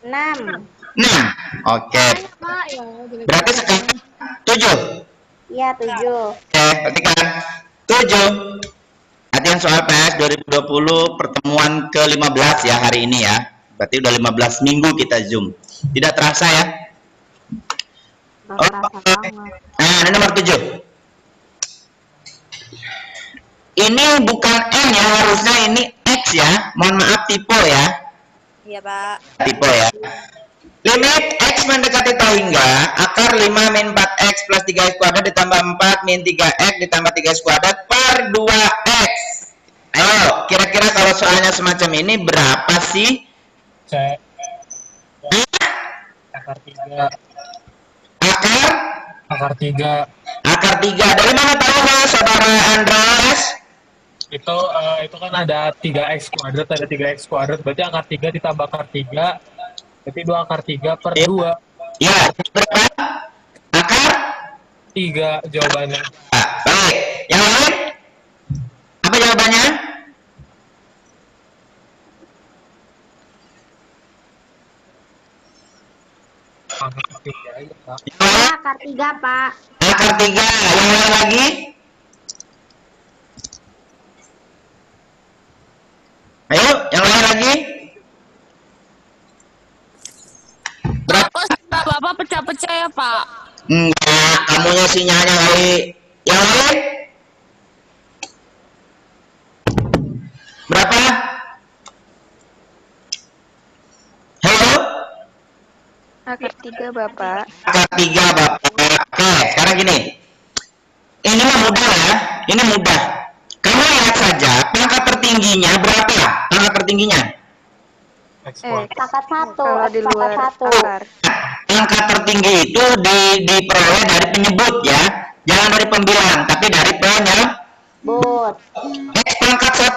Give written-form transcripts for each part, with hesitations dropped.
6. 6. Oke. Berarti sekarang 7. Iya, 7. Oke, perhatikan. 7. Latihan soal PS 2020 pertemuan ke-15 ya hari ini ya. Berarti udah 15 minggu kita Zoom. Tidak terasa ya? Nah, ini nomor 7. Ini bukan N ya, harusnya ini X ya. Mohon maaf tipe ya. Iya, Pak. Tipe ya. Limit X mendekati tahu hingga akar 5 min 4X plus 3X kuadrat ditambah 4 min 3X ditambah 3X kuadrat per 2X. Ayo, kira-kira kalau soalnya semacam ini berapa sih? C. Akar 3. Akar 3. Akar 3. Dari mana tahu Mas, Saudara Andreas? Itu kan ada 3X kuadrat, ada 3X kuadrat. Berarti akar 3 ditambah akar 3. Berarti 2 akar 3 per 2. Ya, berapa? Akar 3 jawabannya. Baik. Yang lain? Apa jawabannya? Akar 3 aja, Pak. Akar 3, Pak. Akar 3. Yang lain lagi? Ayo, yang lain lagi? Bapak pecah-pecah ya, Pak? Enggak, kamunya sinyalnya kali. Yang lain? Berapa? Halo? Akar 3, Bapak. Akar 3, Bapak. Oke, sekarang gini. Ini mah mudah ya. Ini mudah. Kamu lihat saja pangkat tertingginya berapa? Pangkat tertingginya? Pangkat 1. Kalau di luar akar. Angka tertinggi itu diperoleh dari penyebut ya, jangan dari pembilang, tapi dari penyebut. X pangkat 1,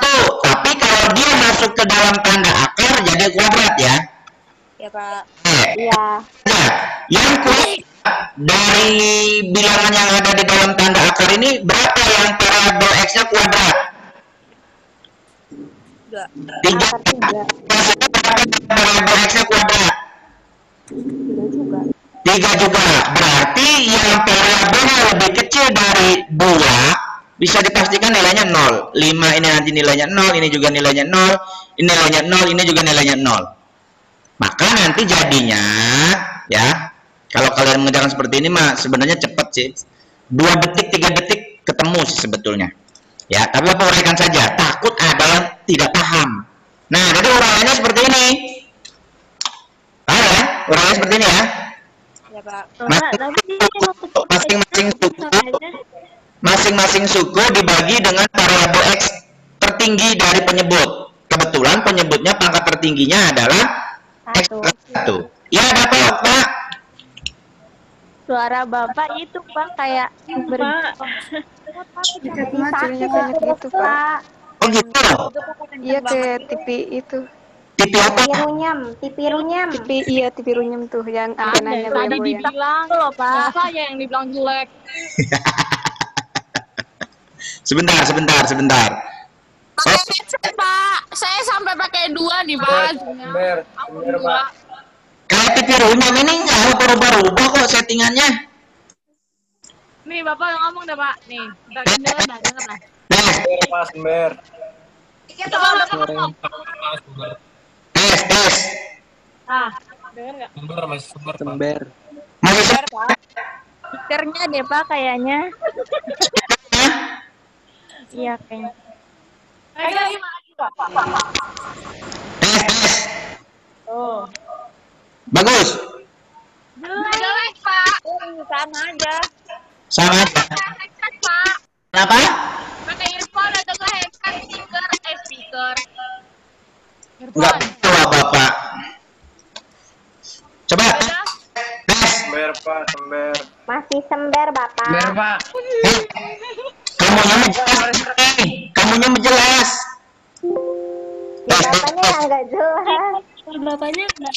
tapi kalau dia masuk ke dalam tanda akar jadi kuadrat ya. Ya, Pak. Iya. Nah, yang kuadrat dari bilangan yang ada di dalam tanda akar ini berapa yang variabel X-nya kuadrat? 3. Maksudnya berapa variabel X-nya kuadrat? 3 juga. Berarti yang variabelnya lebih kecil dari 2 bisa dipastikan nilainya 0. 5 ini nanti nilainya 0, ini juga nilainya 0, ini nilainya 0, ini juga nilainya 0. Maka nanti jadinya ya, kalau kalian mengerjakan seperti ini mah sebenarnya cepat sih. 2 detik, 3 detik ketemu sih sebetulnya. Ya, tapi Bapak uraikan saja. Takut ada yang tidak paham. Nah, jadi uraiannya seperti ini. Paham ya? Uraiannya seperti ini ya. Ya, Pak. Masing-masing suku dibagi dengan variabel X tertinggi dari penyebut. Kebetulan penyebutnya pangkat tertingginya adalah X1. Ya, dapat Pak. Suara Bapak itu, Pak, kayak gitu, Pak. Oh gitu. Iya, kayak TV itu. TV apa? TV runyam. TV runyam tuh yang antenanya Tadi goyang-goyang. dibilang loh, Pak. Saya yang dibilang jelek. Sebentar. Pak, saya sampai pakai 2 nih, Pak. Sumber, Pak. Kayak TV runyam ini nggak berubah-ubah kok settingannya. Nih, Bapak yang ngomong dah, Pak. Nih, denger dah. Sumber. Coba Bapak ngomong. Tes. Denger nggak? Sumber, masih sumber, Pak. Masih Pak. Speakernya deh, Pak, kayaknya. Iya, kayaknya. Gimana juga, Pak? tes. Oh. Bagus. Jelek, Pak. Sama aja. Sama aja. Headset, Pak. Kenapa? Pakai earphone atau ke headset speaker. Enggak tahu Bapak. Coba tes. Sumber, Pak, sumber. Masih sember, Bapak. Pak. Kamunya menjelas. Tes. Bapaknya yang nggak jelas. Bapaknya enggak.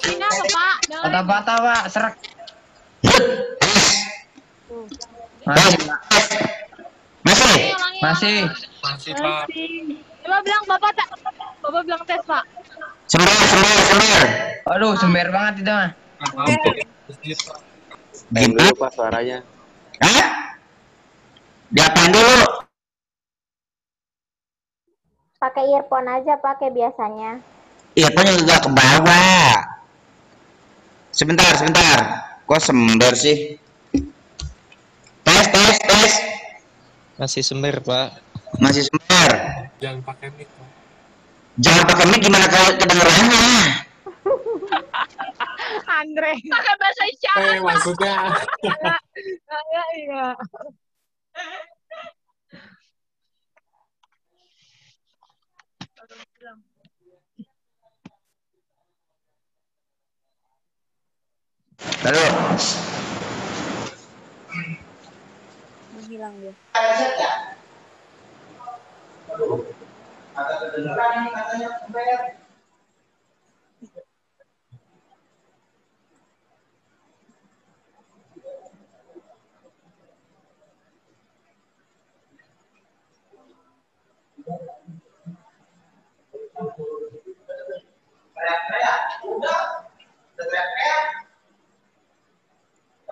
Ini apa, Pak? Bata-bata, Pak, serak. Masih. Masih, Pak. Coba bilang Bapak bilang tes, Pak. Sembar. Aduh, sember banget itu mah. Gimana? Pak suaranya. Hah? Diapain dulu? Pakai earphone aja pakai biasanya. Earphone juga ke bawah. Sebentar. Kok sember sih? Tes. Masih sember, Pak. Masih sember. Jangan pakai mic. Jangan pakai mic, gimana kalau kedengerannya? Andre. Pakai bahasa isyarat. Maksudnya. Iya. Lalu. Hilang dia. Ada kedengeran nih katanya sember.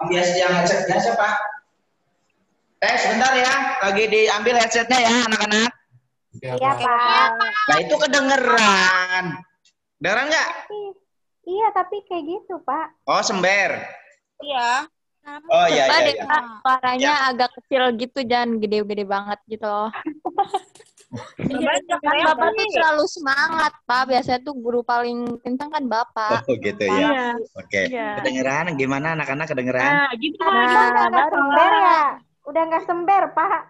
Yang headset biasa Pak. Sebentar ya, lagi diambil headsetnya ya anak-anak. Iya Pak. Nah itu kedengeran. Dengeran nggak? Iya tapi kayak gitu Pak. Oh sember. Iya. Oh iya. Suaranya agak kecil gitu, jangan gede-gede banget gitu loh. Bapak tuh selalu semangat, Pak. Biasanya tuh guru paling kencang kan Bapak. Oh gitu ya. Oke. Kedengeran gimana anak-anak kedengeran? Nah, gitu Udah nggak sember ya? Udah nggak sember Pak.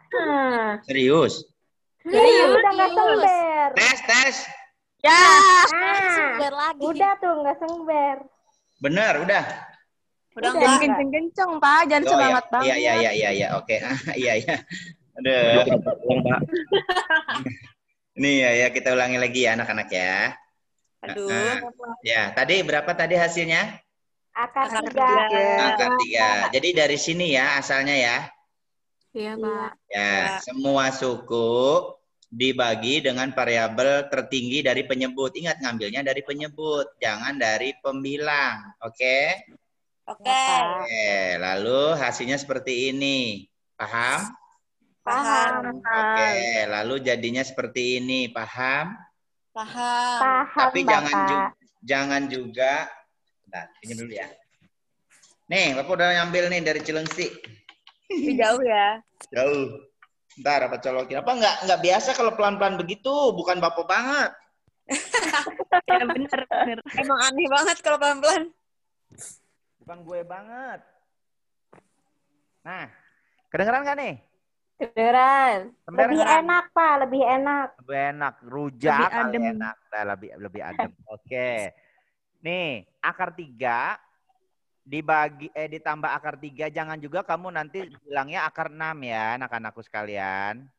Serius? Udah nggak sember. Tes. Ya. Nah, lagi. udah tuh nggak sember. Bener, udah. Udah Jangan enggak. kenceng-kenceng, Pak. Jangan semangat banget. Iya. Oke. Iya. Aduh. Pak. Ini ya kita ulangi lagi ya anak-anak ya. Aduh. Ya, tadi berapa tadi hasilnya? Akar Akar 3. Akar 3. Jadi dari sini ya asalnya ya. Iya, Pak. Ya, semua suku dibagi dengan variabel tertinggi dari penyebut. Ingat ngambilnya dari penyebut, jangan dari pembilang. Oke? Oke. Oke, lalu hasilnya seperti ini. Paham? Paham. Oke, lalu jadinya seperti ini. Paham? Paham. Tapi Bapak. jangan juga. Bentar, pinjam dulu ya. Nih, Bapak udah ngambil nih dari Cilengsi. Jauh ya. Jauh. Ntar apa colokin? Apa nggak biasa kalau pelan-pelan begitu? Bukan Bapak banget. Ya bener. Emang aneh banget kalau pelan-pelan. Bukan gue banget. Nah, kedengeran nggak nih? Kedengeran. Sember Lebih nggak? enak Pak, lebih enak. Lebih enak. Rujak Lebih kali adem. enak. Nah, lebih adem. Oke. Nih, akar 3 ditambah akar 3, jangan juga kamu nanti bilangnya akar 6 ya, anak-anakku sekalian.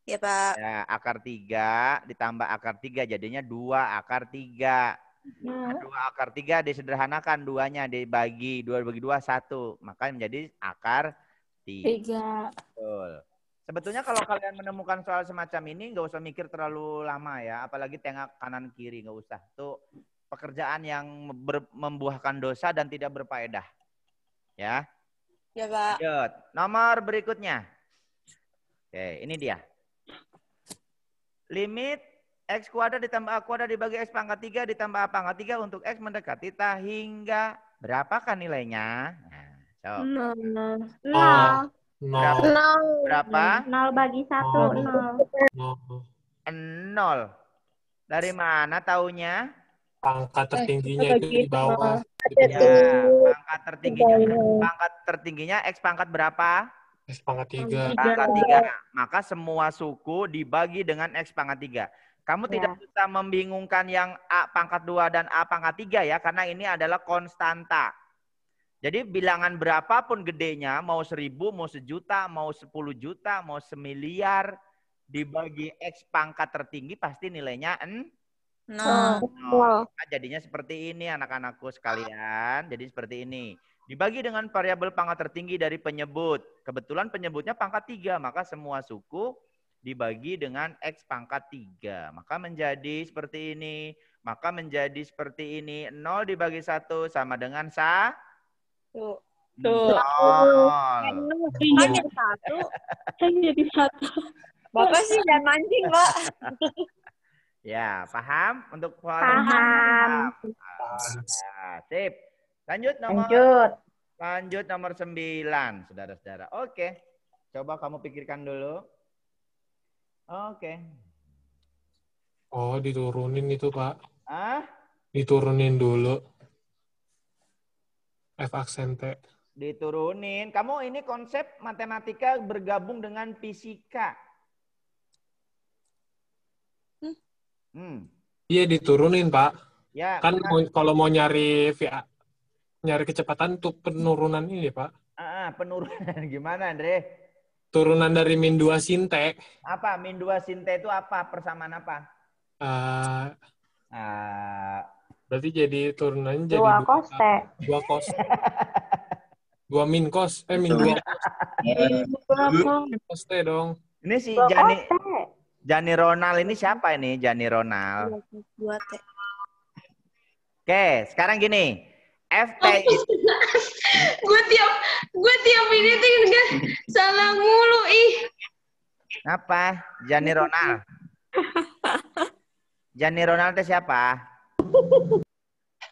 Iya, Pak. Ya, akar 3 ditambah akar 3 jadinya 2 akar 3. 2 akar 3 disederhanakan, 2-nya dibagi 2 bagi 2 1, maka menjadi akar 3. Betul. Sebetulnya kalau kalian menemukan soal semacam ini nggak usah mikir terlalu lama ya, apalagi tengok kanan kiri, nggak usah. Tuh pekerjaan yang membuahkan dosa dan tidak berfaedah. Ya. Ya, Pak. Lanjut. Nomor berikutnya. Oke, ini dia. Limit X kuadrat ditambah A kuadrat dibagi X pangkat 3 ditambah A pangkat 3 untuk X mendekati ta hingga berapakah nilainya? Nah, so. 0. Berapa? 0 bagi 1, 0. 0. Dari mana taunya? Pangkat tertingginya itu di bawah. Ya, pangkat tertingginya X pangkat berapa? X pangkat 3. Pangkat 3. Maka semua suku dibagi dengan X pangkat 3. Kamu tidak bisa membingungkan yang A pangkat 2 dan A pangkat 3 ya, karena ini adalah konstanta. Jadi bilangan berapapun gedenya, mau 1000, mau sejuta, mau 10 juta, mau semiliar, dibagi X pangkat tertinggi pasti nilainya No. Nah, jadinya seperti ini anak-anakku sekalian. Jadi seperti ini. Dibagi dengan variabel pangkat tertinggi dari penyebut. Kebetulan penyebutnya pangkat 3, maka semua suku dibagi dengan X pangkat 3. Maka menjadi seperti ini. Maka menjadi seperti ini. 0 dibagi 1 sama dengan 1. Tuh. Nol. Jadi satu. Jadi satu. Bapak sih jangan mancing, Pak. Ya, paham? Untuk Paham. Ya, sip. Lanjut nomor 9, saudara-saudara. Oke. Coba kamu pikirkan dulu. Oke. Oh, diturunin itu, Pak. Ah? Diturunin dulu. F aksen T. Diturunin. Kamu ini konsep matematika bergabung dengan fisika. Iya, diturunin, Pak. Ya, Kan kalau mau nyari kecepatan tuh penurunan ini, Pak. penurunan gimana, Andre? Turunan dari min 2 sin T. Apa? Min 2 sin T itu apa? Persamaan apa? Berarti jadi turunannya jadi 2 cos T. 2 cos. 2 min cos. Min 2 cos T dong. Ini si 2 cos T. Jani Ronald ini siapa ini? Jani Ronald. 2T. Oke, sekarang gini. FT gue tiap ini tuh kan salah mulu ih. apa? Jani Ronald. Jani Ronald itu siapa?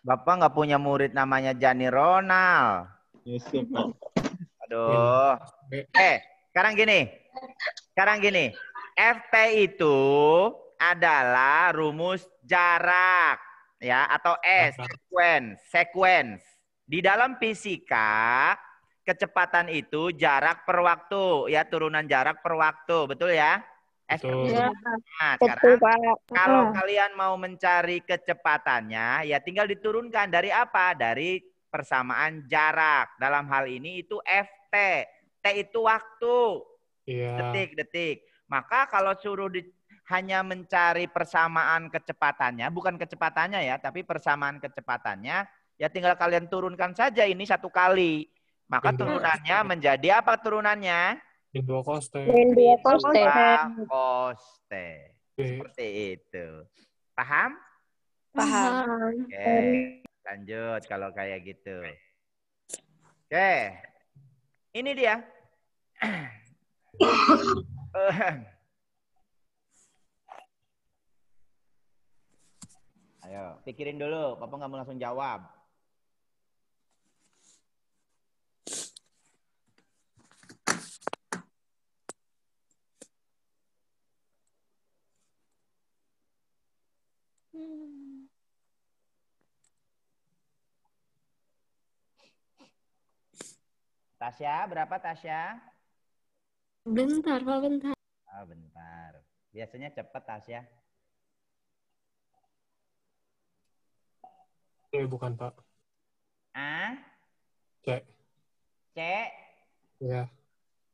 Bapak nggak punya murid namanya Jani Ronald. Aduh. Sekarang gini. FT itu adalah rumus jarak. Ya, atau sequence. Di dalam fisika, kecepatan itu jarak per waktu, ya, turunan jarak per waktu, betul ya? Betul. Nah, sekarang kalau kalian mau mencari kecepatannya, ya tinggal diturunkan dari apa? Dari persamaan jarak. Dalam hal ini itu FT. T itu waktu. Detik. Maka kalau suruh hanya mencari persamaan kecepatannya, bukan kecepatannya ya, tapi persamaan kecepatannya, ya tinggal kalian turunkan saja ini 1 kali. Maka turunannya menjadi apa turunannya? Min 2 cos T. Min 2 cos T. Seperti itu. Paham? Paham. Oke, lanjut kalau kayak gitu. Oke. Ini dia. Ayo, pikirin dulu. Papa nggak mau langsung jawab. Tasya, berapa Tasya? Bentar, Pak, bentar. Oh, bentar. Biasanya cepet Tasya. Bukan, Pak. C. Ya.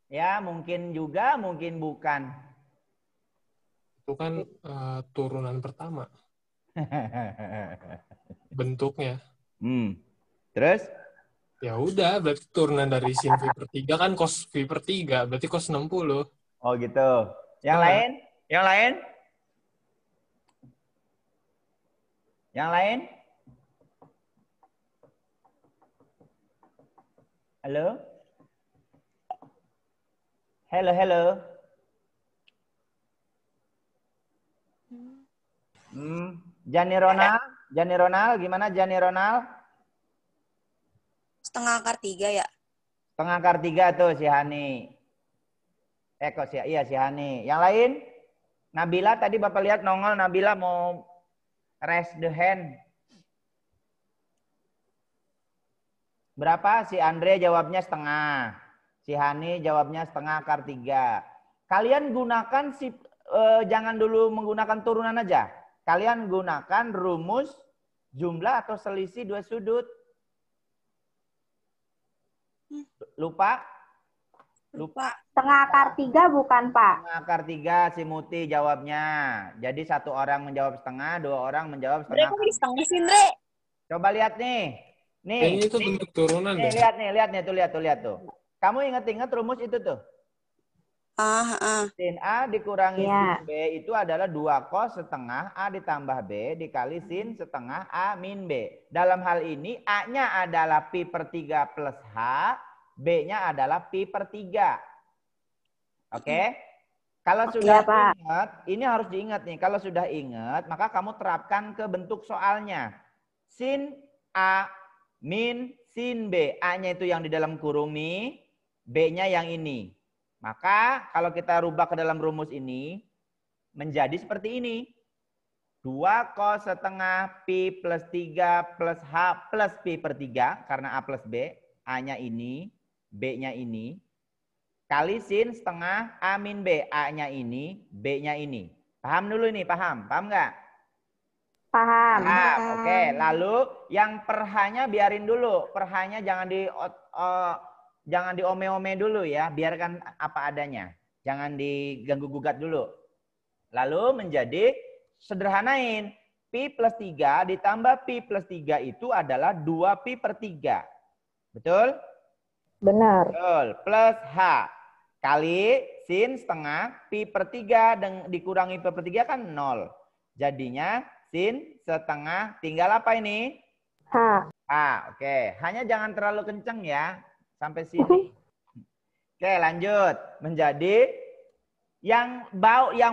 Ya, mungkin juga, mungkin bukan. Itu kan turunan pertama. Bentuknya. Terus? Ya udah, berarti turunan dari sin V per 3 kan cos V per 3, berarti cos 60. Oh gitu. Yang lain? Yang lain? Yang lain? Halo? Halo. Jani Ronald, gimana Jani Ronald? Setengah akar 3 ya? Setengah akar 3 tuh si Hani. Si Hani. Yang lain? Nabila tadi Bapak lihat nongol, Nabila mau raise the hand. Berapa? Si Andre jawabnya setengah. Si Hani jawabnya setengah akar 3. Kalian gunakan jangan dulu menggunakan turunan aja. Kalian gunakan rumus jumlah atau selisih 2 sudut. Lupa? Setengah akar 3 bukan, Pak? Setengah akar 3 si Muti jawabnya. Jadi 1 orang menjawab setengah, 2 orang menjawab setengah. Mereka setengah sih, Andre. Coba lihat nih. Ini itu bentuk turunan nih, lihat tuh. Kamu ingat-ingat rumus itu tuh? Sin A dikurangi Iya. sin B itu adalah 2 cos setengah A ditambah B dikali sin setengah A min B. Dalam hal ini A-nya adalah pi per 3 plus H, B-nya adalah pi per 3. Oke? Kalau sudah Pak. ingat, ini harus diingat nih. Kalau sudah ingat, maka kamu terapkan ke bentuk soalnya. Sin A min sin B. A-nya itu yang di dalam kurung nih, B-nya yang ini. Maka kalau kita rubah ke dalam rumus ini, menjadi seperti ini. 2 cos setengah pi plus 3 plus H plus pi per 3, karena A plus B. A-nya ini, B-nya ini. Kali sin setengah A min B. A-nya ini, B-nya ini. Paham dulu ini, paham? Paham nggak? Paham. Paham. Oke, lalu yang per H-nya biarin dulu. Per H-nya jangan diome-ome dulu ya. Biarkan apa adanya. Jangan diganggu gugat dulu. Lalu menjadi sederhanain. Pi plus 3 ditambah pi plus 3 itu adalah 2 pi per 3. Betul? Benar. Betul. Plus H. Kali sin setengah pi per 3 dan dikurangi pi per 3 kan 0. Jadinya sin setengah tinggal apa ini? H. Oke. Hanya jangan terlalu kenceng ya. Sampai sini. Oke, lanjut. Menjadi yang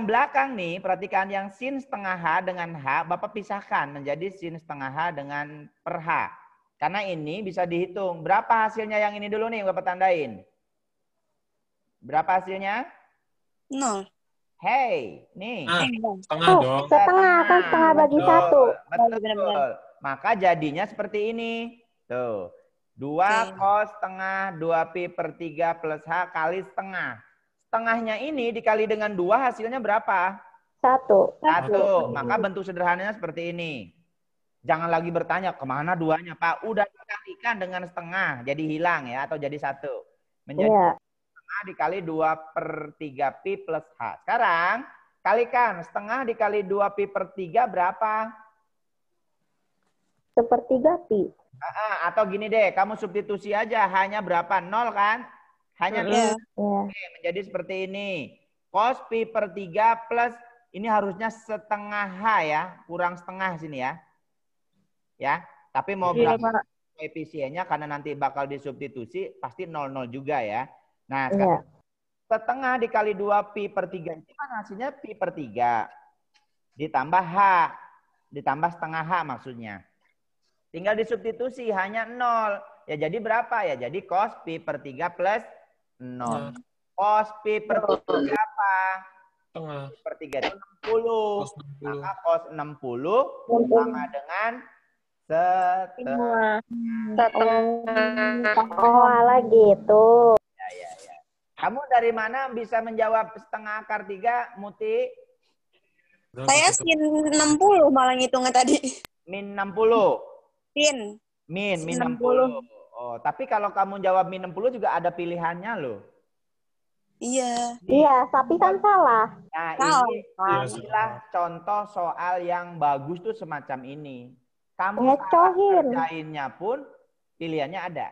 belakang nih, perhatikan yang sin setengah H dengan H, Bapak pisahkan menjadi sin setengah H dengan per H. Karena ini bisa dihitung. Berapa hasilnya yang ini dulu nih, Bapak tandain. Berapa hasilnya? 0. Hey, nih. Setengah dong. Setengah, kan setengah bagi Betul, 1. betul. Maka jadinya seperti ini. Tuh. 2 cos setengah 2 pi per 3 plus H kali setengah. Setengahnya ini dikali dengan 2 hasilnya berapa? 1. 1. Maka bentuk sederhananya seperti ini. Jangan lagi bertanya kemana 2-nya Pak. Udah dikalikan dengan setengah. Jadi hilang ya atau jadi 1. Menjadi setengah dikali 2 per 3 pi plus H. Sekarang kalikan setengah dikali 2 pi per 3 berapa? Sepertiga pi. Atau gini deh, kamu substitusi aja. Hanya berapa? 0 kan? Hanya 0. Oke, menjadi seperti ini. Cos pi per 3 plus, ini harusnya setengah H ya. Kurang setengah sini ya. Ya, tapi mau berapa koefisiennya karena nanti bakal disubstitusi, pasti 0,0 juga ya. Nah, sekarang setengah dikali 2 pi per 3 itu kan hasilnya pi per 3. Ditambah H. Ditambah setengah H maksudnya. Tinggal disubstitusi, hanya 0. Ya jadi berapa? Ya jadi cos pi per 3 plus 0. Cos pi per 3 apa? Setengah. Pi per 3 itu 60. Maka cos 60 sama dengan setengah. Oh, ala gitu. Ya. Kamu dari mana bisa menjawab setengah akar 3, Muti? Saya sin 60 malah ngitungnya tadi. Min 60. Min 60. Oh, tapi kalau kamu jawab min 60 juga ada pilihannya loh. Iya. Iya, tapi kan salah. Nah, inilah contoh soal yang bagus tuh semacam ini. Kamu kerjainnya pun pilihannya ada.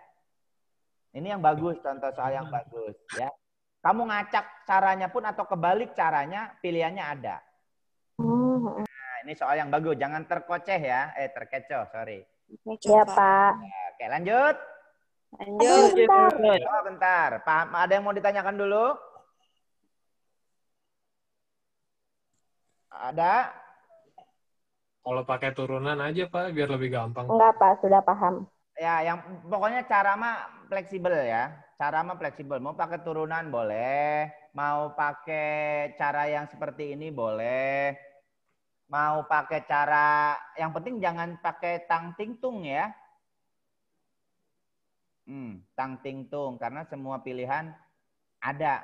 Ini yang bagus, contoh soal yang bagus ya. Kamu ngacak caranya pun atau kebalik caranya, pilihannya ada. Nah, ini soal yang bagus, jangan terkoceh ya. Terkecoh, sorry. Ya, Pak. Oke, lanjut. Oh, bentar. Paham? Ada yang mau ditanyakan dulu? Ada? Kalau pakai turunan aja Pak, biar lebih gampang. Enggak, Pak. Sudah paham. Ya, yang pokoknya cara mah fleksibel ya. Cara mah fleksibel. Mau pakai turunan boleh. Mau pakai cara yang seperti ini boleh. Mau pakai cara, yang penting jangan pakai tang ting tung ya. Tang ting tung, karena semua pilihan ada.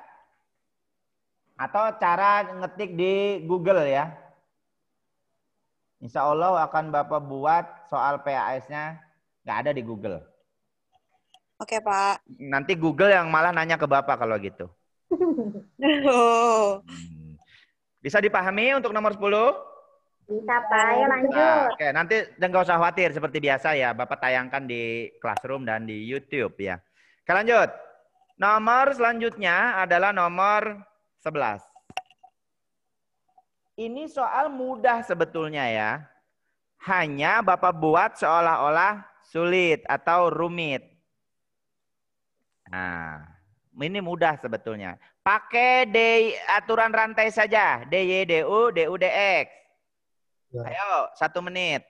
Atau cara ngetik di Google ya. Insya Allah akan Bapak buat soal PAS-nya nggak ada di Google. Oke, Pak. Nanti Google yang malah nanya ke Bapak kalau gitu. Bisa dipahami untuk nomor 10? Bisa, Pak. Ayo lanjut. Oke, nanti jangan usah khawatir seperti biasa ya. Bapak tayangkan di Classroom dan di YouTube ya. Oke, lanjut. Nomor selanjutnya adalah nomor 11. Ini soal mudah sebetulnya ya. Hanya Bapak buat seolah-olah sulit atau rumit. Nah, ini mudah sebetulnya. Pakai aturan rantai saja. DY, DU, DU, DX. Ayo, 1 menit.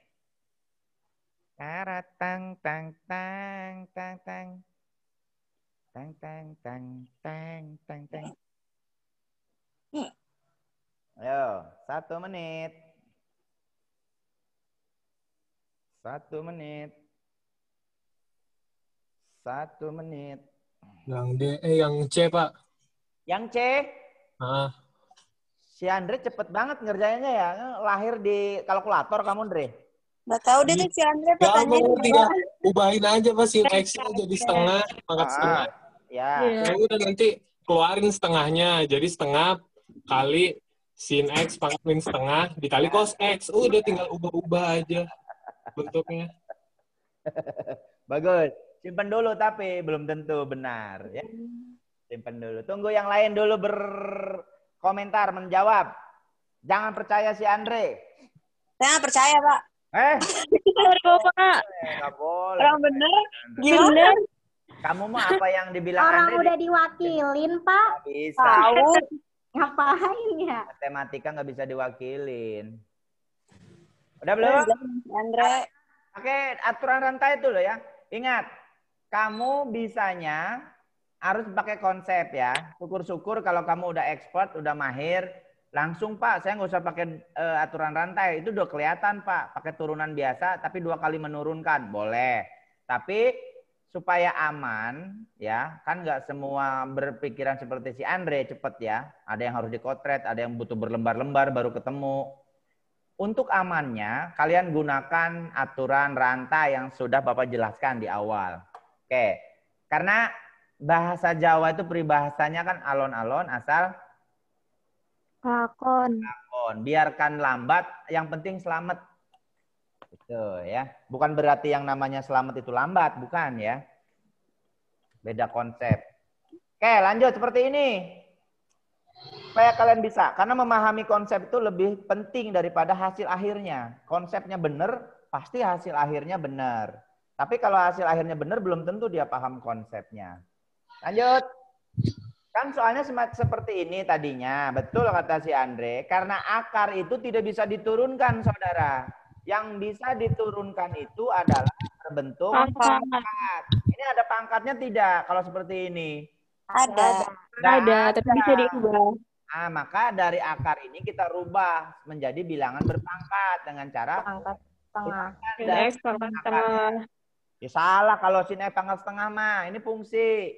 Tang tang tang tang tang. Tang tang tang tang tang tang. Ayo, 1 menit. 1 menit. 1 menit. Yang D, yang C, Pak. Yang C. Si Andre cepet banget ngerjainnya ya. Lahir di kalkulator kamu, Andre. Nggak tahu deh tuh si Andre Ya, pertanyaan. tinggal ubahin aja Pak sin X-nya jadi setengah, pangkat setengah. Ya. Ya udah nanti keluarin setengahnya. Jadi setengah kali sin X pangkat min setengah dikali cos X. Udah tinggal ubah-ubah aja bentuknya. Bagus. Simpen dulu tapi belum tentu benar ya. Simpen dulu. Tunggu yang lain dulu berkomentar, menjawab. Jangan percaya si Andre. Saya nggak percaya, Pak. Bapak. Nggak boleh. Orang bener. Gimana? Kamu mau apa yang dibilang Orang Andre? udah diwakilin, Pak. Nggak bisa. Tahu. Ngapain ya? Matematika nggak bisa diwakilin. Udah belum? Andre. Oke, aturan rantai itu loh ya. Ingat, kamu bisanya harus pakai konsep ya. Syukur-syukur kalau kamu udah expert, udah mahir, langsung Pak, saya nggak usah pakai aturan rantai. Itu udah kelihatan Pak, pakai turunan biasa, tapi 2 kali menurunkan, boleh. Tapi supaya aman, ya kan nggak semua berpikiran seperti si Andre cepet ya. Ada yang harus dikotret, ada yang butuh berlembar-lembar baru ketemu. Untuk amannya, kalian gunakan aturan rantai yang sudah Bapak jelaskan di awal. Oke, karena bahasa Jawa itu peribahasanya kan alon-alon asal Lakon. biarkan lambat, yang penting selamat. Itu ya. Bukan berarti yang namanya selamat itu lambat, bukan ya. Beda konsep. Oke, lanjut seperti ini. Supaya kalian bisa, karena memahami konsep itu lebih penting daripada hasil akhirnya. Konsepnya benar, pasti hasil akhirnya benar. Tapi kalau hasil akhirnya benar, belum tentu dia paham konsepnya. Lanjut. Kan soalnya seperti ini tadinya. Betul kata si Andre. Karena akar itu tidak bisa diturunkan, saudara. Yang bisa diturunkan itu adalah berbentuk pangkat. Ini ada pangkatnya tidak kalau seperti ini? Ada. Ada, tapi bisa diubah. Nah, maka dari akar ini kita rubah menjadi bilangan berpangkat dengan cara Pangkat setengah. Sin X pangkat setengah. Ya salah kalau sin X pangkat setengah mah. Ini fungsi.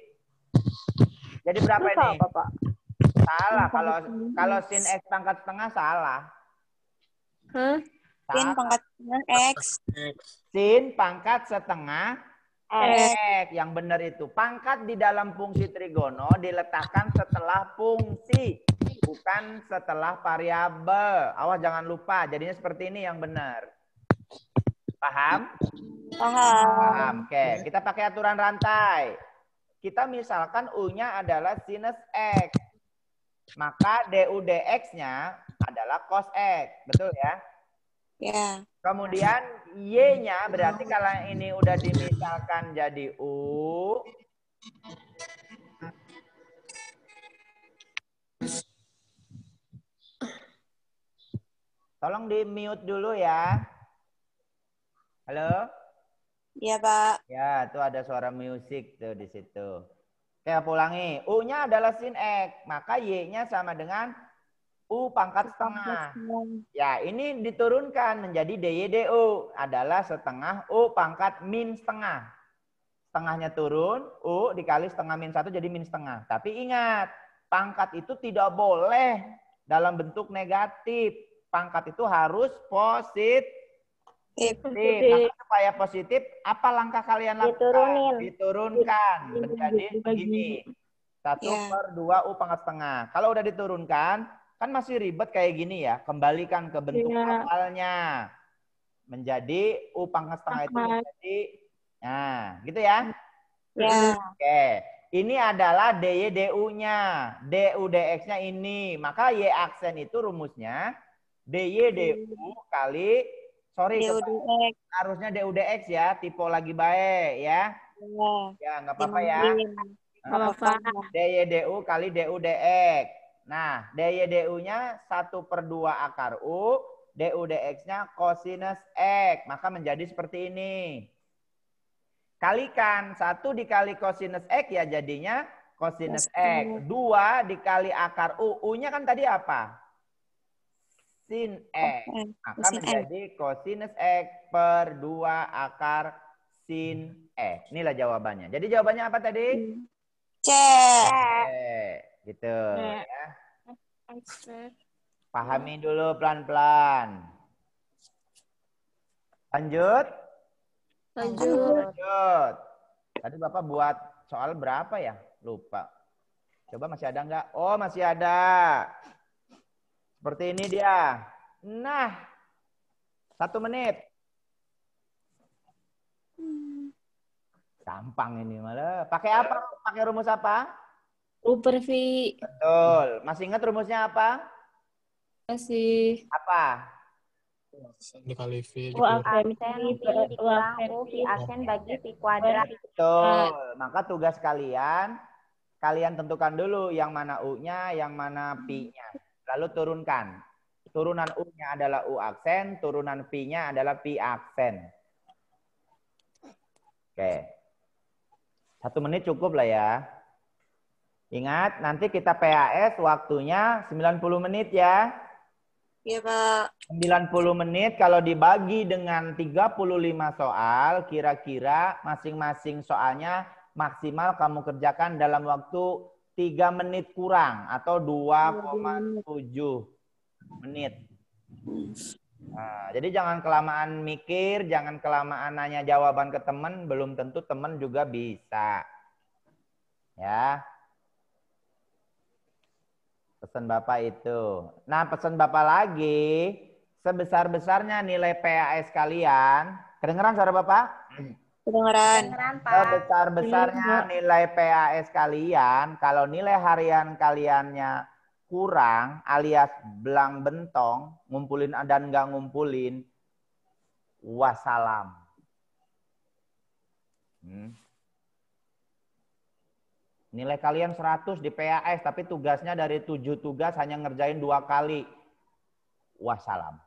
Jadi berapa Terus ini? apa, Pak? Salah kalau sin X pangkat setengah salah. Sin pangkat setengah X. Sin pangkat setengah X. Yang benar itu. Pangkat di dalam fungsi trigono diletakkan setelah fungsi. Bukan setelah variabel. Awas jangan lupa. Jadinya seperti ini yang benar. Paham? Paham. Oke. Kita pakai aturan rantai. Kita misalkan U-nya adalah sinus X. Maka DU DX-nya adalah cos X. Betul ya? Ya. Kemudian Y-nya berarti kalau ini udah dimisalkan jadi U. Tolong di-mute dulu ya. Halo? Iya, Pak. Ya, tuh ada suara musik tuh di situ. Oke, ulangi. U-nya adalah sin X, maka Y-nya sama dengan U pangkat setengah. Ya, ini diturunkan menjadi DY/DU adalah setengah U pangkat min setengah. Setengahnya turun, U dikali setengah min 1 jadi min setengah. Tapi ingat, pangkat itu tidak boleh dalam bentuk negatif. Pangkat itu harus positif. Maka supaya positif, apa langkah kalian lakukan? Diturunkan menjadi begini. 1/2 U pangkat setengah. Kalau udah diturunkan, kan masih ribet kayak gini ya. Kembalikan ke bentuk awalnya. Menjadi U pangkat setengah itu menjadi. Nah, gitu ya. Ya. Oke. Ini adalah DY DU-nya. DU DX-nya ini. Maka Y aksen itu rumusnya DY DU kali, sorry, harusnya DU DX ya. Tipe lagi baik ya. Ya, nggak apa-apa ya. DY DU kali DU DX. Nah, DY DU-nya 1/2 akar U. DU DX-nya cosinus X. Maka menjadi seperti ini. Kalikan 1 dikali cosinus X ya jadinya cosinus X. 2 dikali akar U. U-nya kan tadi apa? Sin X. Maka menjadi cosinus X per 2 akar sin X. Inilah jawabannya. Jadi jawabannya apa tadi? C. Gitu ya. Pahami dulu pelan-pelan. Lanjut. Lanjut. Tadi Bapak buat soal berapa ya? Lupa. Coba masih ada nggak? Oh, masih ada. Seperti ini dia. Nah, 1 menit. Gampang ini malah. Pakai apa? Pakai rumus apa? U per V. Betul. Masih ingat rumusnya apa? Masih. Apa? Dikali V. U aksen dikurang U V aksen bagi V kuadrat. Betul. Maka tugas kalian tentukan dulu yang mana U-nya, yang mana P-nya. Lalu turunkan. Turunan U-nya adalah U aksen, turunan P-nya adalah P aksen. Oke. 1 menit cukup lah ya. Ingat, nanti kita PAS waktunya 90 menit ya. Iya, Pak. 90 menit kalau dibagi dengan 35 soal, kira-kira masing-masing soalnya maksimal kamu kerjakan dalam waktu 3 menit kurang atau 2,7 menit. Nah, jadi jangan kelamaan mikir, jangan kelamaan nanya jawaban ke teman, belum tentu teman juga bisa. Ya. Pesan Bapak itu. Nah, pesan Bapak lagi, sebesar-besarnya nilai PAS kalian. Kedengeran suara Bapak? Kedengeran. Sebesar-besarnya nilai PAS kalian, kalau nilai harian kaliannya kurang alias belang bentong, ngumpulin dan nggak ngumpulin, wassalam. Nilai kalian 100 di PAS, tapi tugasnya dari 7 tugas hanya ngerjain 2 kali. Wassalam.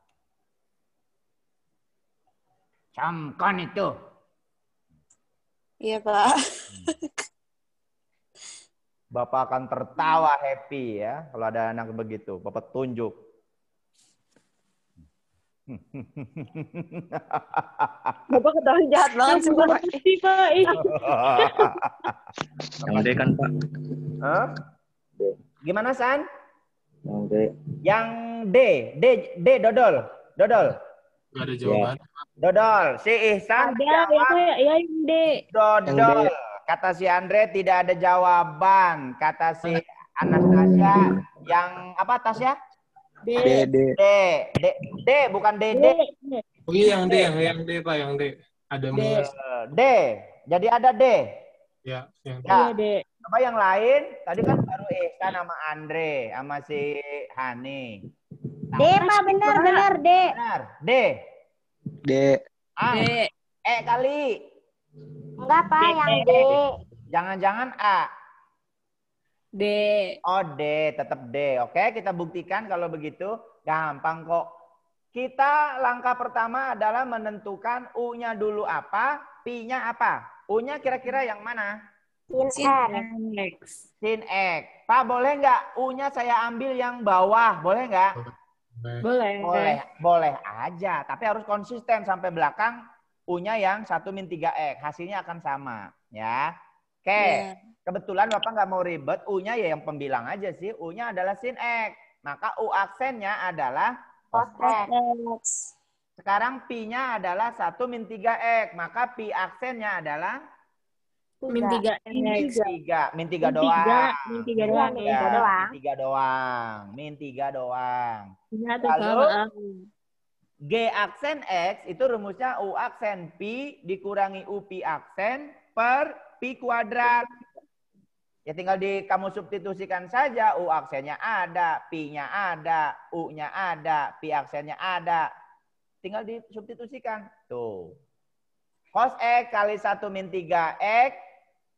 Camkan itu. Iya, Pak. Bapak akan tertawa happy ya kalau ada anak begitu. Bapak tunjuk. Bapak ketahuan jahat banget sih, Pak. Yang D kan, Pak? Hah? Gimana, San? Yang D. Yang D, Dodol. Dodol. Gak ada jawaban. Dodol. Si Ihsan jawab. Ya, yang D. Dodol. Kata si Andre tidak ada jawaban. Kata si Anastasia yang apa Tasya? D. D, bukan DD. Oh iya yang D, Pak, yang D. Ada mus. D. Jadi ada D. Ya, yang D. Ya. Coba yang lain, tadi kan baru Ihsan sama Andre, sama si Hani. D, Pak, benar, D. Benar, D. D. A. D. Kali. Enggak, Pak, yang D. Jangan-jangan A. D. Oh, D, tetap D. Oke, kita buktikan kalau begitu. Gampang kok. Kita langkah pertama adalah menentukan U-nya dulu apa, P-nya apa. U-nya kira-kira yang mana? Sin X. Sin X. Pak, boleh nggak U-nya saya ambil yang bawah? Boleh nggak? Boleh aja. Tapi harus konsisten sampai belakang U-nya yang 1-3X. Hasilnya akan sama. Ya. Oke. Kebetulan Bapak nggak mau ribet. U-nya ya yang pembilang aja sih. U-nya adalah sin X. Maka U aksennya adalah cos X. Sekarang P-nya adalah 1-3X. Maka P aksennya adalah Min 3 X. Min 3 doang. Min 3 doang. Min 3 doang. Lalu G aksen X itu rumusnya U aksen P dikurangi U P aksen per P kuadrat. Ya tinggal kamu substitusikan saja. U aksennya ada, Pi-nya ada, U-nya ada, Pi aksennya ada. Tinggal disubstitusikan. Tuh. Cos X kali 1 min 3X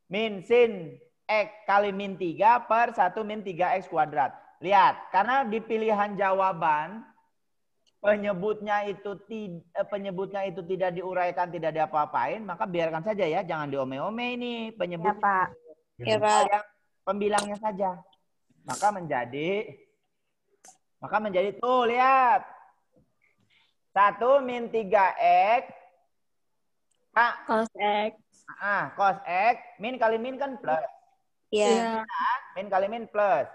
min sin X kali min 3 per 1 min 3X kuadrat. Lihat, karena di pilihan jawaban penyebutnya itu tidak diuraikan, tidak diapa-apain, maka biarkan saja ya, jangan diome-ome ini penyebut. Ya, Pak. Ya, Pak. Yang pembilangnya saja. Maka menjadi tuh lihat. 1 min 3X Pak. Cos X. Cos X min kali min kan plus. Iya. Min kali min plus.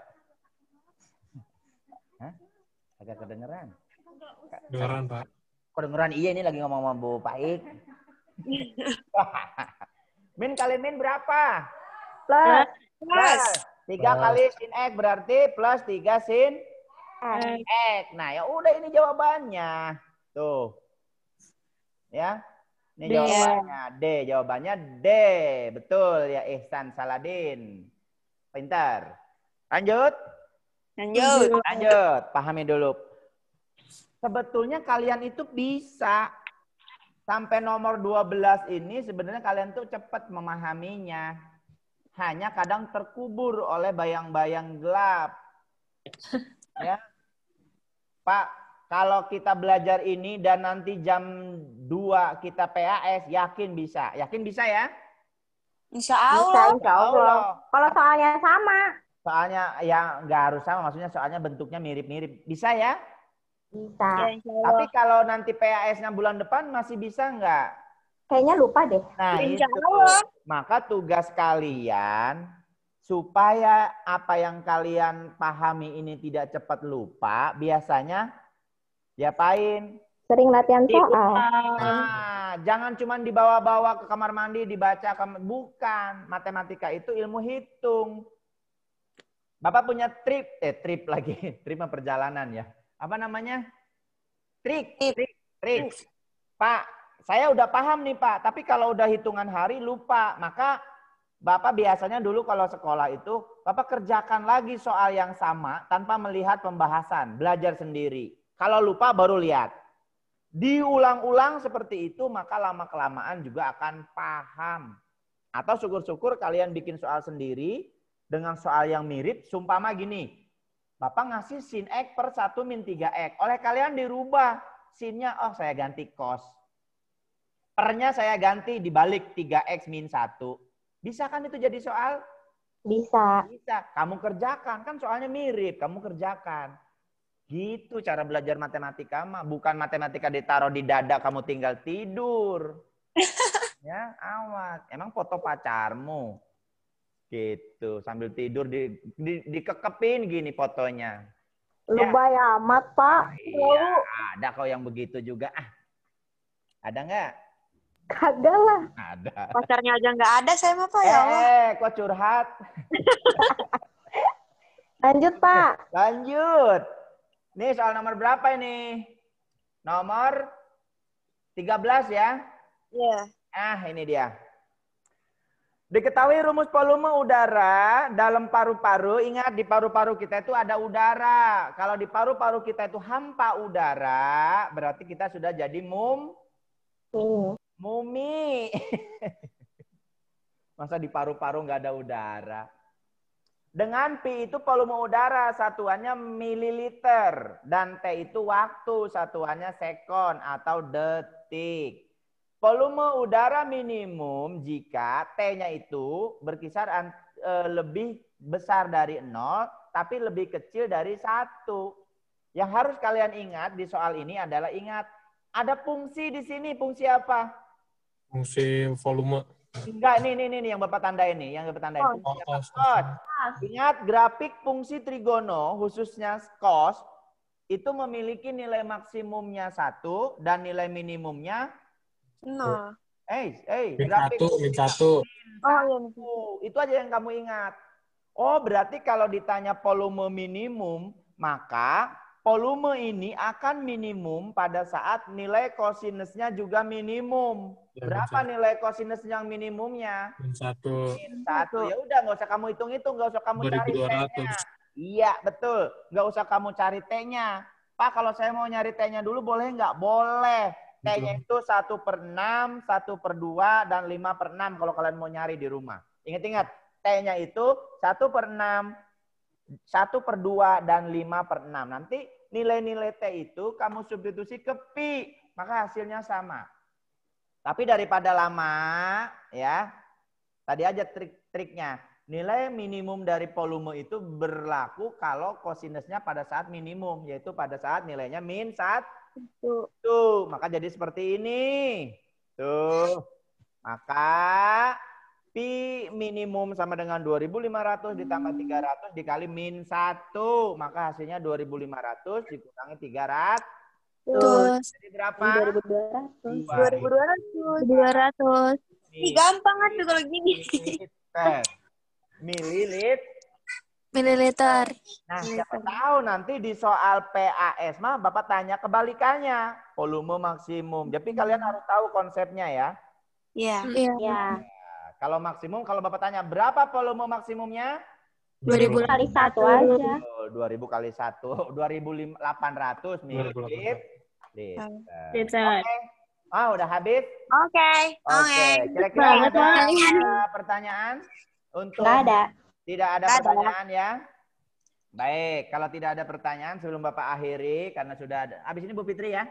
Hah? Agak kedengeran. Dengeran, Pak. Kedengeran iya ini lagi ngomong sama Bu Paik. Min kali min berapa? Plus. Plus. 3 kali sin X berarti plus 3 sin X. Nah, ya udah ini jawabannya. Tuh. Ya. Ini jawabannya D. Jawabannya D. Betul ya Ihsan Saladin. Pintar. Lanjut. Lanjut. Pahami dulu. Sebetulnya kalian itu bisa. Sampai nomor 12 ini sebenarnya kalian tuh cepat memahaminya. Hanya kadang terkubur oleh bayang-bayang gelap. Ya. Pak, kalau kita belajar ini dan nanti jam 2 kita PAS, yakin bisa. Yakin bisa ya? Insya Allah. Insya Allah. Kalau soalnya sama. Soalnya ya nggak harus sama, maksudnya soalnya bentuknya mirip-mirip. Bisa ya? Bisa. Ya, insya Allah. Tapi kalau nanti PAS-nya bulan depan masih bisa nggak? Kayaknya lupa deh. Nah, Insya itu. Allah. Maka tugas kalian supaya apa yang kalian pahami ini tidak cepat lupa, biasanya diapain? Sering latihan soal. Nah, jangan cuma dibawa-bawa ke kamar mandi, dibaca. Bukan. Matematika itu ilmu hitung. Bapak punya trip lagi. Trip mah perjalanan ya. Apa namanya? Trik. Pak, saya udah paham nih Pak. Tapi kalau udah hitungan hari lupa. Maka Bapak biasanya dulu kalau sekolah itu, Bapak kerjakan lagi soal yang sama tanpa melihat pembahasan. Belajar sendiri. Kalau lupa baru lihat. Diulang-ulang seperti itu, maka lama-kelamaan juga akan paham. Atau syukur-syukur kalian bikin soal sendiri dengan soal yang mirip. Sumpama gini, Bapak ngasih sin X per 1 min 3X. Oleh kalian dirubah. Sinnya, oh saya ganti cos. Pernya saya ganti dibalik 3X min 1. Bisa kan itu jadi soal? Bisa. Bisa. Kamu kerjakan. Kan soalnya mirip. Kamu kerjakan. Gitu cara belajar matematika mah. Bukan matematika ditaruh di dada kamu tinggal tidur. Ya, awas. Emang foto pacarmu. Gitu. Sambil tidur dikekepin gini fotonya. Lebay amat, Pak. Iya, ada kok yang begitu juga. Ada nggak? Kagak lah. Ada. Pacarnya aja nggak ada saya mah Pak ya Allah. Kok curhat? Lanjut, Pak. Lanjut. Nih soal nomor berapa ini? Nomor 13 ya? Iya. Ini dia. Diketahui rumus volume udara dalam paru-paru. Ingat di paru-paru kita itu ada udara. Kalau di paru-paru kita itu hampa udara, berarti kita sudah jadi mumi. Masa di paru-paru nggak ada udara? Dengan Pi itu volume udara, satuannya mililiter. Dan T itu waktu, satuannya sekon atau detik. Volume udara minimum jika T-nya itu berkisar lebih besar dari 0, tapi lebih kecil dari 1. Yang harus kalian ingat di soal ini adalah ingat, ada fungsi di sini. Fungsi apa? Fungsi volume. Enggak, ini yang Bapak tanda ini. Yang Bapak tanda ini. Cos. Ingat, grafik fungsi trigono, khususnya cos, itu memiliki nilai maksimumnya 1 dan nilai minimumnya No. grafik min 1. Itu aja yang kamu ingat. Oh, berarti kalau ditanya volume minimum, maka volume ini akan minimum pada saat nilai kosinusnya juga minimum. Ya, Berapa betul. nilai kosinus yang minimumnya? Min 1. Min 1. Ya udah, nggak usah kamu hitung-hitung, nggak usah kamu cari T-nya. 2200. Iya, betul. Nggak usah kamu cari T-nya. Pak, kalau saya mau nyari T-nya dulu boleh nggak? Boleh. T-nya itu 1/6, 1/2, dan 5/6 kalau kalian mau nyari di rumah. Ingat-ingat, T-nya itu 1/6, 1/2, dan 5/6. Nanti nilai-nilai T itu kamu substitusi ke pi, maka hasilnya sama. Tapi daripada lama, ya, tadi aja trik-triknya. Nilai minimum dari volume itu berlaku kalau kosinusnya pada saat minimum, yaitu pada saat nilainya min 1. Tuh, maka jadi seperti ini. Tuh. Maka pi minimum sama dengan 2500 ditambah 300 dikali min 1. Maka hasilnya 2500 dikurangi 300. Jadi berapa? 200. Ih, gampang tuh kalau gini. Mililiter. Nah, siapa tahu nanti di soal PAS mah Bapak tanya kebalikannya, volume maksimum. Jadi kalian harus tahu konsepnya ya. Iya. Ya. Kalau maksimum, kalau Bapak tanya berapa volume maksimumnya? 2000 Kali 1 aja. 2000 kali 1, 2800 mililiter. Liter. Ah, udah habis? Oke. Kira-kira ada pertanyaan? Untuk Nggak ada. Tidak ada Nggak ada. pertanyaan ya? Baik, kalau tidak ada pertanyaan sebelum Bapak akhiri karena sudah ada. Habis ini Bu Fitri ya?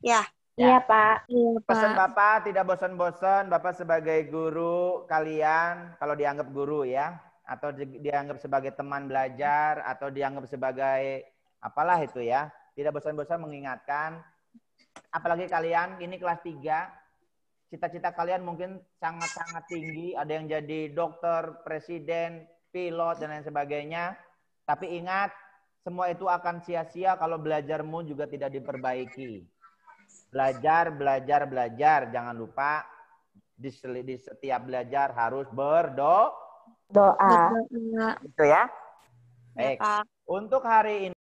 Ya. Iya, Pak. Pesan Bapak tidak bosan-bosan, Bapak sebagai guru kalian, kalau dianggap guru ya, atau dianggap sebagai teman belajar, atau dianggap sebagai apalah itu ya, tidak bosan-bosan mengingatkan, apalagi kalian, ini kelas 3, cita-cita kalian mungkin sangat-sangat tinggi, ada yang jadi dokter, presiden, pilot, dan lain sebagainya, tapi ingat, semua itu akan sia-sia kalau belajarmu juga tidak diperbaiki. Belajar, belajar, belajar. Jangan lupa di setiap belajar harus berdoa. Doa. Gitu ya. Baik. Pak. Untuk hari ini